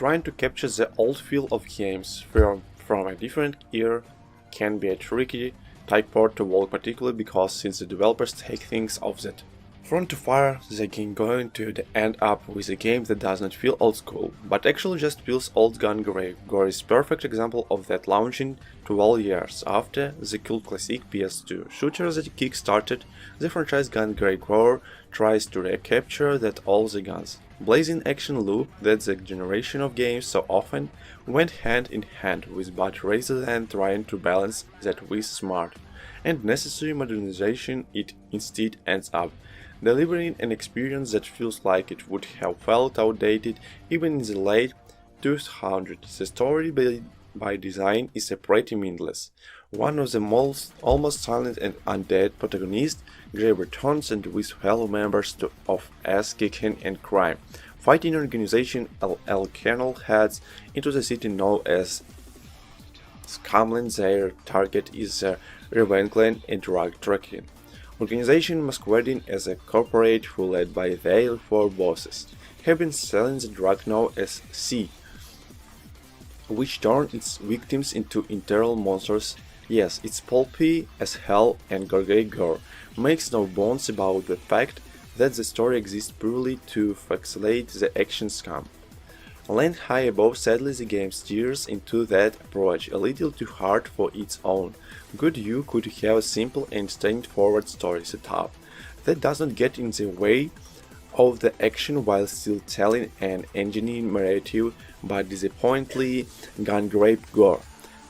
Trying to capture the old feel of games from a different era can be a tricky tightrope to walk, particularly because since the developers take things off that front to fire, they can go to end up with a game that does not feel old school, but actually just feels old. Gungrave Gore is a perfect example of that, launching 12 years after the cult classic PS2 shooter that kick-started the franchise. Gungrave Gore tries to recapture that all the guns blazing action loop that the generation of games so often went hand in hand with, but rather than trying to balance that with smart and necessary modernization, it instead ends up delivering an experience that feels like it would have felt outdated even in the late 2000s. The story by design is pretty meaningless. One of the most almost silent and undead protagonists, Gray returns and with fellow members of ass-kicking and crime fighting organization L. Colonel heads into the city known as Scumland. Their target is the Revenge Clan and drug trafficking organization masquerading as a corporate who, led by their four bosses, have been selling the drug known as C, which turn its victims into internal monsters. Yes, it's pulpy as hell, and Gungrave Gore makes no bones about the fact that the story exists purely to facilitate the action scum. Land high above, sadly the game steers into that approach a little too hard for its own good. You could have a simple and straightforward story setup that doesn't get in the way of the action while still telling an engineering narrative, but disappointingly Gungrave Gore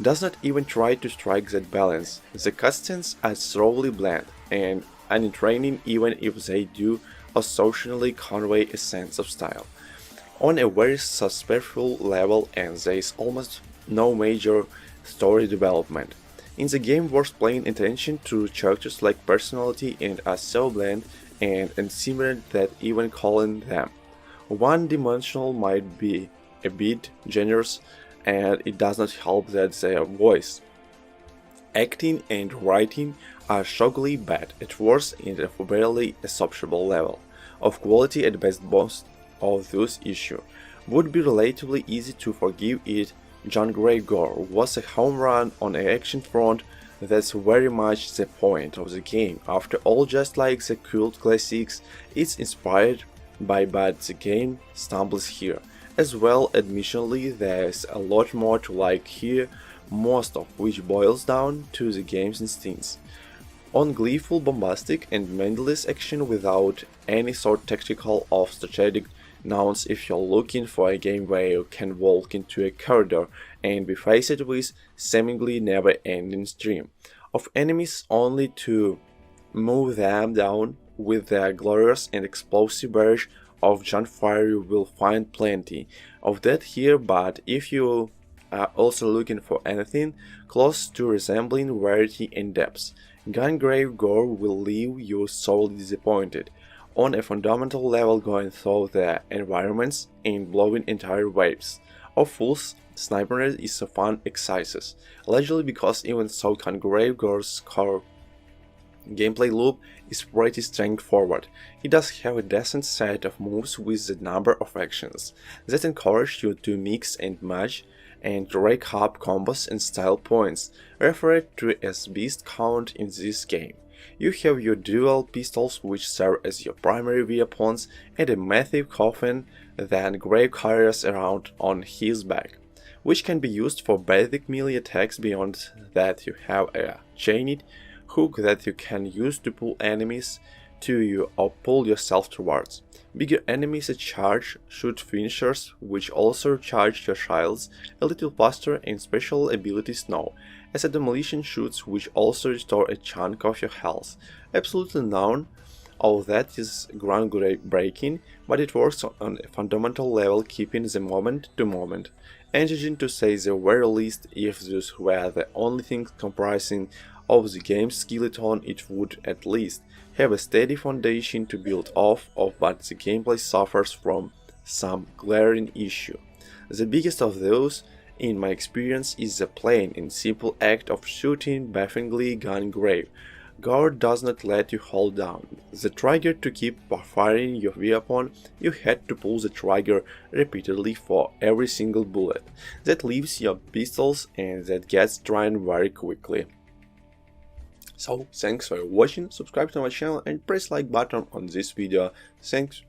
does not even try to strike that balance. The cutscenes are thoroughly bland and unentertaining, even if they do occasionally convey a sense of style on a very superficial level, and there is almost no major story development in the game worth paying attention to. Characters lack personality and are so bland and unsimilar that even calling them one-dimensional might be a bit generous, and it does not help that their voice acting and writing are shockingly bad at worst and at a barely acceptable level of quality at best. Most of those issues would be relatively easy to forgive it. Gungrave Gore was a home run on an action front. That's very much the point of the game. After all, just like the cult classics, it's inspired by, but the game stumbles here as well. Admittedly, there's a lot more to like here, most of which boils down to the game's instincts on gleeful, bombastic, and mindless action without any sort tactical or strategic nuance. If you're looking for a game where you can walk into a corridor and be faced with seemingly never-ending stream of enemies only to move them down with their glorious and explosive barrage of gunfire, you will find plenty of that here. But if you are also looking for anything close to resembling variety and depth, Gungrave Gore will leave you sorely disappointed on a fundamental level. Going through the environments and blowing entire waves of fools snipers is a fun exercise, largely because even so Gungrave Gore's core gameplay loop is pretty straightforward. It does have a decent set of moves with a number of actions that encourage you to mix and match and rake up combos and style points, referred to as beast count in this game. You have your dual pistols, which serve as your primary weapons, and a massive coffin that Grave carries around on his back, which can be used for basic melee attacks. Beyond that, you have a chained hook that you can use to pull enemies to you or pull yourself towards. Bigger enemies charge shoot finishers, which also charge your shields a little faster, and special abilities known as a demolition shoots, which also restore a chunk of your health. Absolutely none of that is groundbreaking, but it works on a fundamental level, keeping the moment-to-moment engine, to say the very least. If those were the only things comprising of the game's skeleton, it would at least have a steady foundation to build off of, but the gameplay suffers from some glaring issue. The biggest of those, in my experience, is the plain and simple act of shooting bafflingly. Gungrave Gore does not let you hold down the trigger to keep firing your weapon. You had to pull the trigger repeatedly for every single bullet that leaves your pistols, and that gets drained very quickly. So thanks for watching, subscribe to my channel and press like button on this video. Thanks.